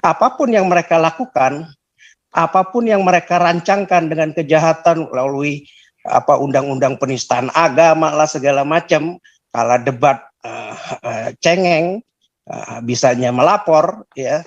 Apapun yang mereka lakukan, apapun yang mereka rancangkan dengan kejahatan melalui undang-undang penistaan agama lah segala macam, kala debat cengeng, bisanya melapor, ya,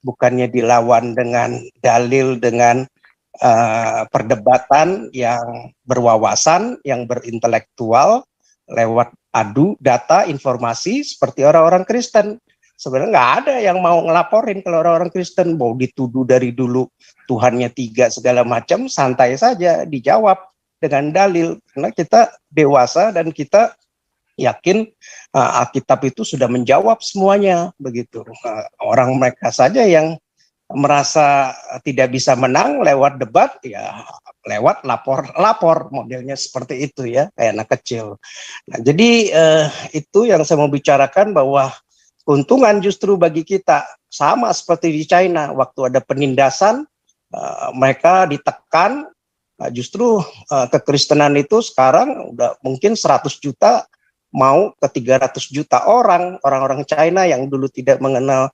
bukannya dilawan dengan dalil, dengan perdebatan yang berwawasan, yang berintelektual, lewat adu data informasi seperti orang-orang Kristen. Sebenarnya nggak ada yang mau ngelaporin kalau orang-orang Kristen mau dituduh dari dulu Tuhannya 3 segala macam, santai saja dijawab dengan dalil, karena kita dewasa dan kita yakin Alkitab itu sudah menjawab semuanya begitu. Orang mereka saja yang merasa tidak bisa menang lewat debat, ya lewat lapor modelnya seperti itu, ya, kayak anak kecil. Nah, jadi itu yang saya mau bicarakan, bahwa keuntungan justru bagi kita sama seperti di China waktu ada penindasan, mereka ditekan, justru kekristenan itu sekarang udah mungkin 100 juta mau ke 300 juta orang-orang China yang dulu tidak mengenal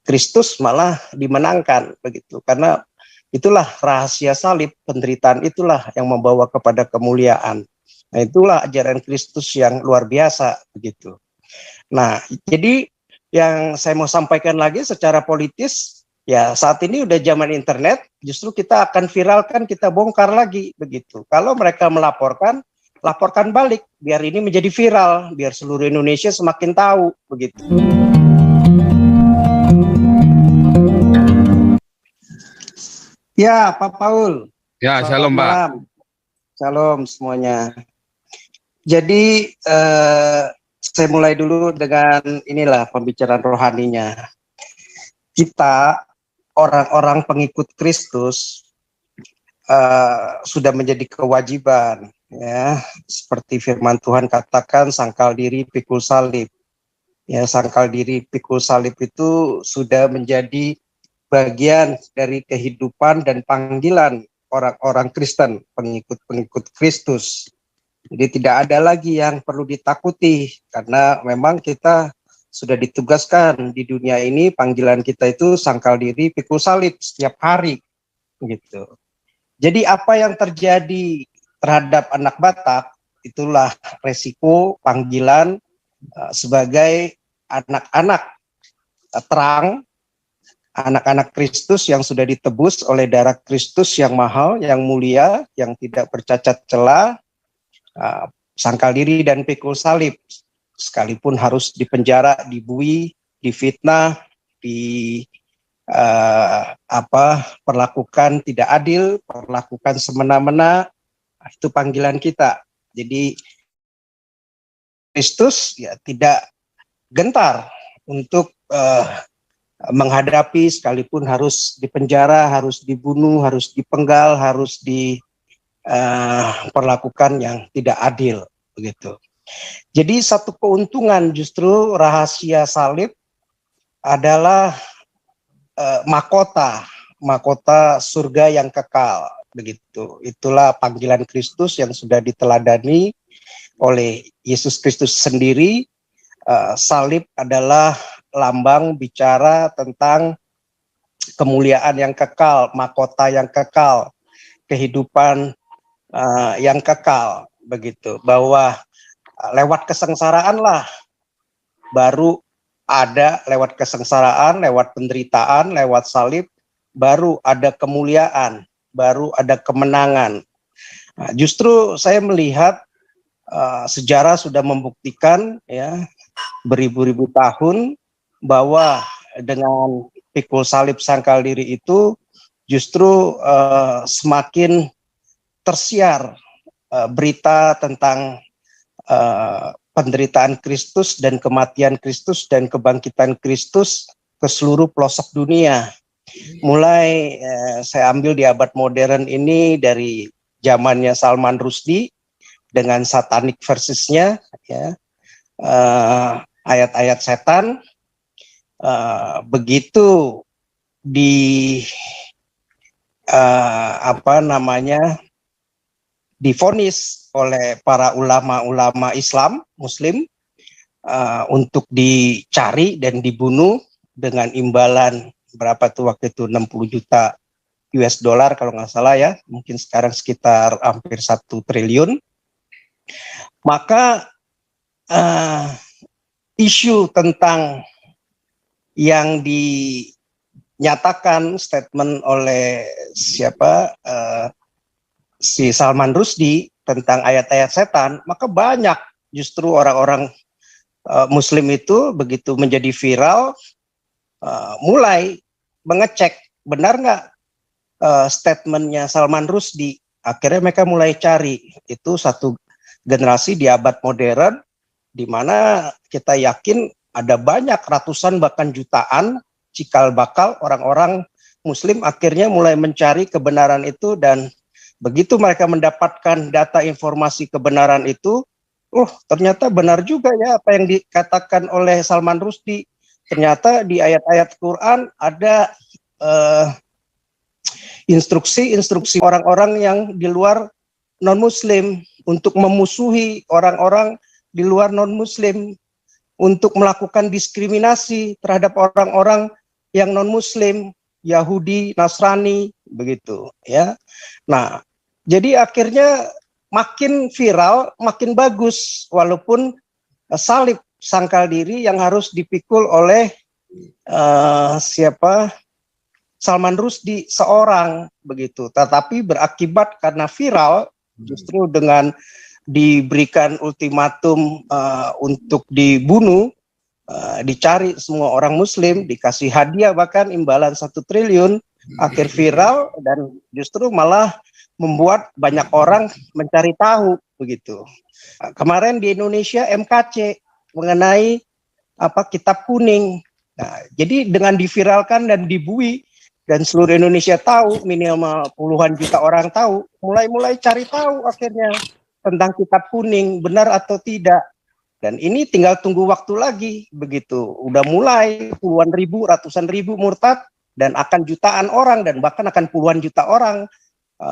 Kristus malah dimenangkan begitu, karena itulah rahasia salib, penderitaan itulah yang membawa kepada kemuliaan. Nah, itulah ajaran Kristus yang luar biasa begitu. Nah, jadi yang saya mau sampaikan lagi secara politis, ya saat ini udah zaman internet, justru kita akan viralkan, kita bongkar lagi begitu. Kalau mereka melaporkan, laporkan balik, biar ini menjadi viral, biar seluruh Indonesia semakin tahu begitu. Ya, Pak Paul. Ya, shalom, Pak. Malam. Shalom semuanya. Jadi saya mulai dulu dengan inilah pembicaraan rohaninya. Kita orang-orang pengikut Kristus sudah menjadi kewajiban, ya, seperti firman Tuhan katakan, sangkal diri pikul salib. Ya, sangkal diri pikul salib itu sudah menjadi bagian dari kehidupan dan panggilan orang-orang Kristen, pengikut-pengikut Kristus. Jadi tidak ada lagi yang perlu ditakuti, karena memang kita sudah ditugaskan di dunia ini, panggilan kita itu sangkal diri pikul salib setiap hari gitu. Jadi apa yang terjadi terhadap anak Batak, itulah resiko panggilan sebagai anak-anak terang, anak-anak Kristus yang sudah ditebus oleh darah Kristus yang mahal, yang mulia, yang tidak bercacat celah, sangkal diri dan pikul salib, sekalipun harus dipenjara, dibui, difitnah, perlakukan tidak adil, perlakukan semena-mena, itu panggilan kita. Jadi Kristus ya tidak gentar untuk menghadapi, sekalipun harus dipenjara, harus dibunuh, harus dipenggal, harus diperlakukan yang tidak adil begitu. Jadi satu keuntungan justru rahasia salib adalah mahkota surga yang kekal begitu. Itulah panggilan Kristus yang sudah diteladani oleh Yesus Kristus sendiri. Salib adalah lambang bicara tentang kemuliaan yang kekal, mahkota yang kekal, kehidupan yang kekal begitu, bahwa lewat kesengsaraan lah baru ada, lewat kesengsaraan, lewat penderitaan, lewat salib baru ada kemuliaan, baru ada kemenangan. Nah, justru saya melihat sejarah sudah membuktikan, ya, beribu-ribu tahun, bahwa dengan pikul salib sangkal diri itu justru semakin tersiar berita tentang penderitaan Kristus dan kematian Kristus dan kebangkitan Kristus ke seluruh pelosok dunia. Mulai saya ambil di abad modern ini dari zamannya Salman Rushdie dengan satanic versusnya, ya, ayat-ayat setan, begitu divonis oleh para ulama-ulama Islam Muslim, untuk dicari dan dibunuh dengan imbalan berapa tuh waktu itu 60 juta US dollar kalau nggak salah ya, mungkin sekarang sekitar hampir 1 triliun. Maka isu tentang yang dinyatakan statement oleh si Salman Rushdie tentang ayat-ayat setan, maka banyak justru orang-orang Muslim itu begitu menjadi viral, mulai mengecek benar nggak statementnya Salman Rushdie. Akhirnya mereka mulai cari. Itu satu generasi di abad modern, di mana kita yakin ada banyak ratusan bahkan jutaan cikal bakal orang-orang Muslim akhirnya mulai mencari kebenaran itu, dan begitu mereka mendapatkan data informasi kebenaran itu, ternyata benar juga ya apa yang dikatakan oleh Salman Rushdie. Ternyata di ayat-ayat Quran ada instruksi-instruksi orang-orang yang di luar non-Muslim untuk memusuhi orang-orang di luar non-Muslim, untuk melakukan diskriminasi terhadap orang-orang yang non-Muslim, Yahudi, Nasrani, begitu ya. Nah, jadi akhirnya makin viral, makin bagus, walaupun salib sangkal diri yang harus dipikul oleh Salman Rushdie seorang, begitu. Tetapi berakibat karena viral, justru dengan diberikan ultimatum untuk dibunuh, dicari semua orang Muslim, dikasih hadiah bahkan imbalan 1 triliun, akhir viral, dan justru malah membuat banyak orang mencari tahu, begitu. Kemarin di Indonesia MKC mengenai kitab kuning. Nah, jadi dengan diviralkan dan dibui dan seluruh Indonesia tahu, minimal puluhan juta orang tahu, mulai cari tahu akhirnya tentang kitab kuning, benar atau tidak. Dan ini tinggal tunggu waktu lagi, begitu. Udah mulai puluhan ribu, ratusan ribu murtad, dan akan jutaan orang, dan bahkan akan puluhan juta orang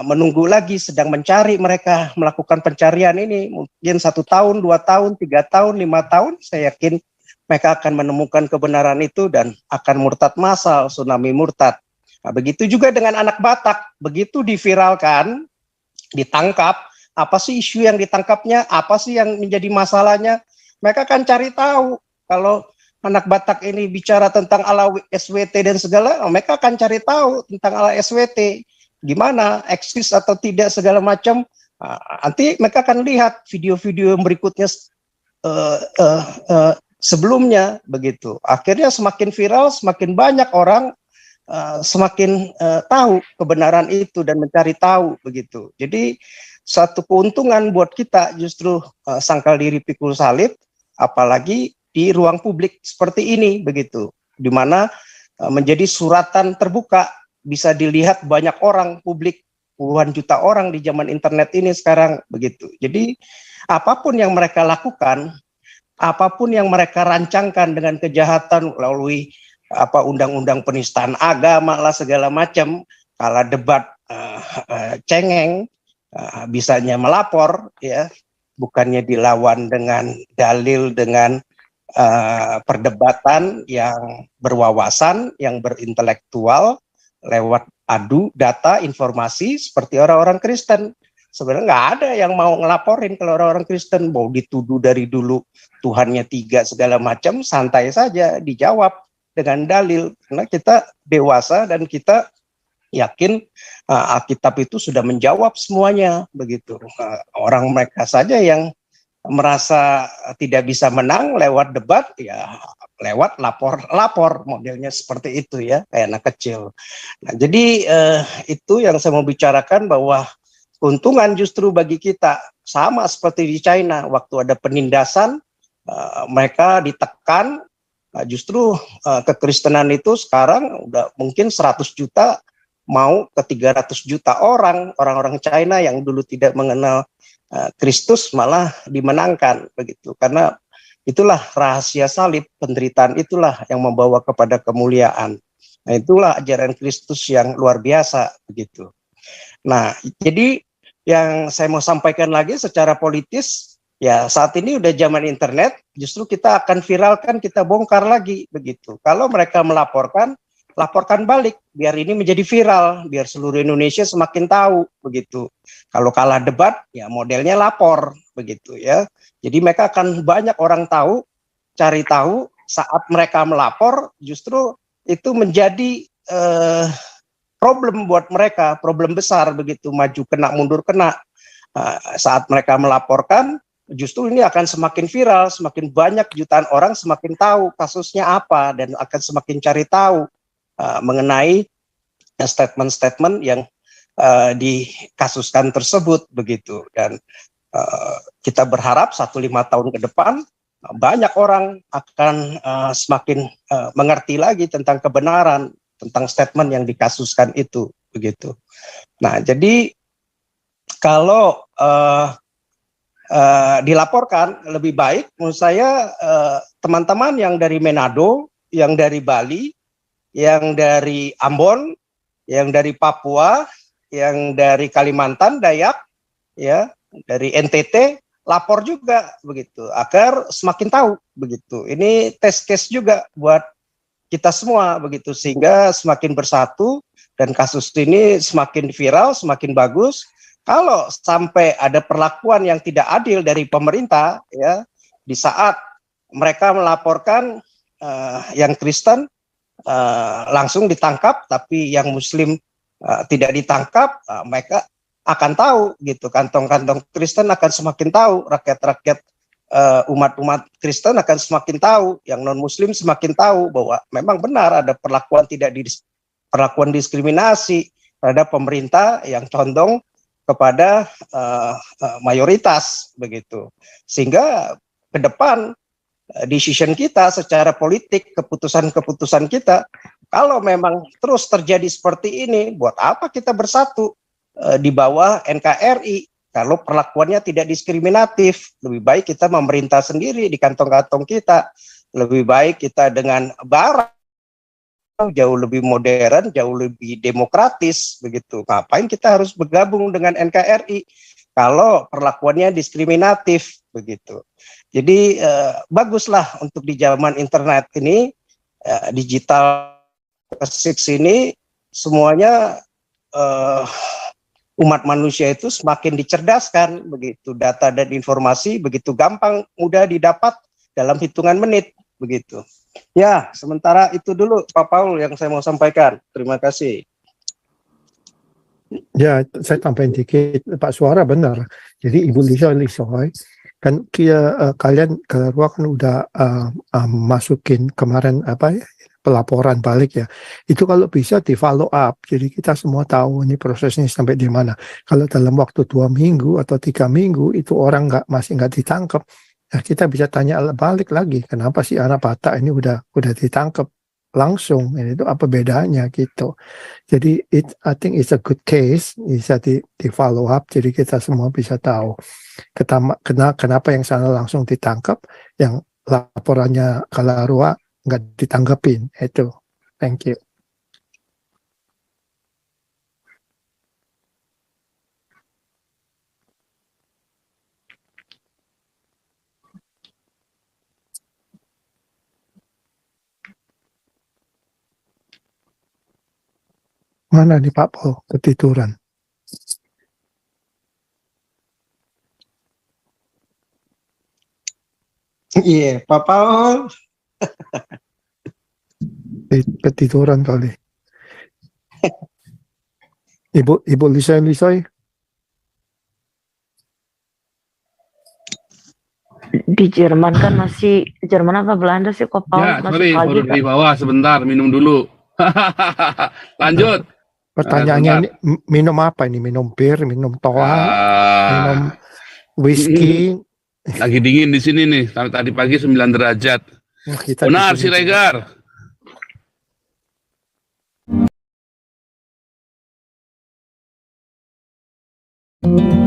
menunggu lagi, sedang mencari mereka, melakukan pencarian ini. Mungkin 1 tahun, 2 tahun, 3 tahun, 5 tahun, saya yakin mereka akan menemukan kebenaran itu dan akan murtad massal, tsunami murtad. Nah, begitu juga dengan anak Batak, begitu diviralkan, ditangkap, apa sih isu yang ditangkapnya, apa sih yang menjadi masalahnya, mereka akan cari tahu. Kalau anak Batak ini bicara tentang ala SWT dan segala, mereka akan cari tahu tentang ala SWT, gimana, eksis atau tidak segala macam. Nanti mereka akan lihat video-video yang berikutnya sebelumnya, begitu. Akhirnya semakin viral, semakin banyak orang semakin tahu kebenaran itu dan mencari tahu, begitu. Jadi satu keuntungan buat kita justru sangkal diri pikul salib, apalagi di ruang publik seperti ini, begitu, di mana menjadi suratan terbuka, bisa dilihat banyak orang, publik puluhan juta orang di zaman internet ini sekarang, begitu. Jadi apapun yang mereka lakukan, apapun yang mereka rancangkan dengan kejahatan melalui undang-undang penistaan agama lah segala macam, kala debat cengeng, bisanya melapor, ya, bukannya dilawan dengan dalil, dengan perdebatan yang berwawasan, yang berintelektual, lewat adu data informasi seperti orang-orang Kristen. Sebenarnya nggak ada yang mau ngelaporin kalau orang-orang Kristen, mau dituduh dari dulu Tuhannya 3 segala macam, santai saja dijawab dengan dalil, karena kita dewasa dan kita yakin Alkitab itu sudah menjawab semuanya, begitu. Orang mereka saja yang merasa tidak bisa menang lewat debat, ya lewat lapor modelnya seperti itu ya, kayak anak kecil. Nah, jadi itu yang saya mau bicarakan, bahwa keuntungan justru bagi kita sama seperti di China, waktu ada penindasan, mereka ditekan. Justru kekristenan itu sekarang udah mungkin 100 juta mau ke 300 juta orang-orang China yang dulu tidak mengenal Kristus malah dimenangkan, begitu. Karena itulah rahasia salib, penderitaan itulah yang membawa kepada kemuliaan. Nah, itulah ajaran Kristus yang luar biasa, begitu. Nah, jadi yang saya mau sampaikan lagi secara politis, Ya, saat ini udah zaman internet, justru kita akan viralkan, kita bongkar lagi begitu. Kalau mereka melaporkan, laporkan balik, biar ini menjadi viral, biar seluruh Indonesia semakin tahu begitu. Kalau kalah debat, ya modelnya lapor begitu ya. Jadi mereka akan banyak orang tahu, cari tahu saat mereka melapor, justru itu menjadi problem buat mereka, problem besar begitu, maju kena mundur kena. Saat mereka melaporkan, justru ini akan semakin viral, semakin banyak jutaan orang semakin tahu kasusnya apa dan akan semakin cari tahu mengenai statement-statement yang dikasuskan tersebut begitu. Dan kita berharap 1-5 tahun ke depan banyak orang akan semakin mengerti lagi tentang kebenaran tentang statement yang dikasuskan itu begitu. Nah, jadi kalau dilaporkan lebih baik, menurut saya teman-teman yang dari Manado, yang dari Bali, yang dari Ambon, yang dari Papua, yang dari Kalimantan, Dayak, ya, dari NTT, lapor juga begitu, agar semakin tahu begitu. Ini test case juga buat kita semua begitu, sehingga semakin bersatu dan kasus ini semakin viral, semakin bagus. Kalau sampai ada perlakuan yang tidak adil dari pemerintah, ya, di saat mereka melaporkan yang Kristen langsung ditangkap, tapi yang Muslim tidak ditangkap, mereka akan tahu gitu, kantong-kantong Kristen akan semakin tahu, rakyat-rakyat umat-umat Kristen akan semakin tahu, yang non-Muslim semakin tahu bahwa memang benar ada perlakuan perlakuan diskriminasi terhadap pemerintah yang condong kepada mayoritas begitu. Sehingga ke depan decision kita secara politik, keputusan-keputusan kita, kalau memang terus terjadi seperti ini, buat apa kita bersatu di bawah NKRI? Kalau perlakuannya tidak diskriminatif, lebih baik kita memerintah sendiri di kantong-kantong kita. Lebih baik kita dengan Barat, jauh lebih modern, jauh lebih demokratis begitu. Ngapain kita harus bergabung dengan NKRI kalau perlakuannya diskriminatif begitu. Jadi baguslah untuk di zaman internet ini, digital ini, semuanya umat manusia itu semakin dicerdaskan begitu, data dan informasi begitu gampang, mudah didapat dalam hitungan menit begitu. Ya, sementara itu dulu Pak Paul yang saya mau sampaikan. Terima kasih. Ya, saya tambahin dikit, Pak Suara benar. Jadi Ibu Lisoy, kan kalian keluar kan udah masukin kemarin apa ya, pelaporan balik ya. Itu kalau bisa di follow up. Jadi kita semua tahu ini prosesnya sampai di mana. Kalau dalam waktu 2 minggu atau 3 minggu itu orang masih nggak ditangkap, ya kita bisa tanya balik lagi, kenapa sih anak Batak ini udah ditangkap langsung, itu apa bedanya gitu. Jadi I think it's a good case, bisa di follow up, jadi kita semua bisa tahu kenapa yang sana langsung ditangkap, yang laporannya Kalarua nggak ditanggapin. Itu, thank you. Mana nih Pak Paul, ketiduran? Iya, Pak Paul. Ketiduran kali. Ibu Lisoy. Di Jerman kan masih, Jerman apa Belanda sih kok Paul? Ya, masih sorry, pagi baru di bawah sebentar, minum dulu. Lanjut. Pertanyaannya ini, minum apa ini? Minum bir, minum toa, minum whisky. Lagi dingin di sini nih, tadi pagi 9 derajat. Benar, si Regar. Juga.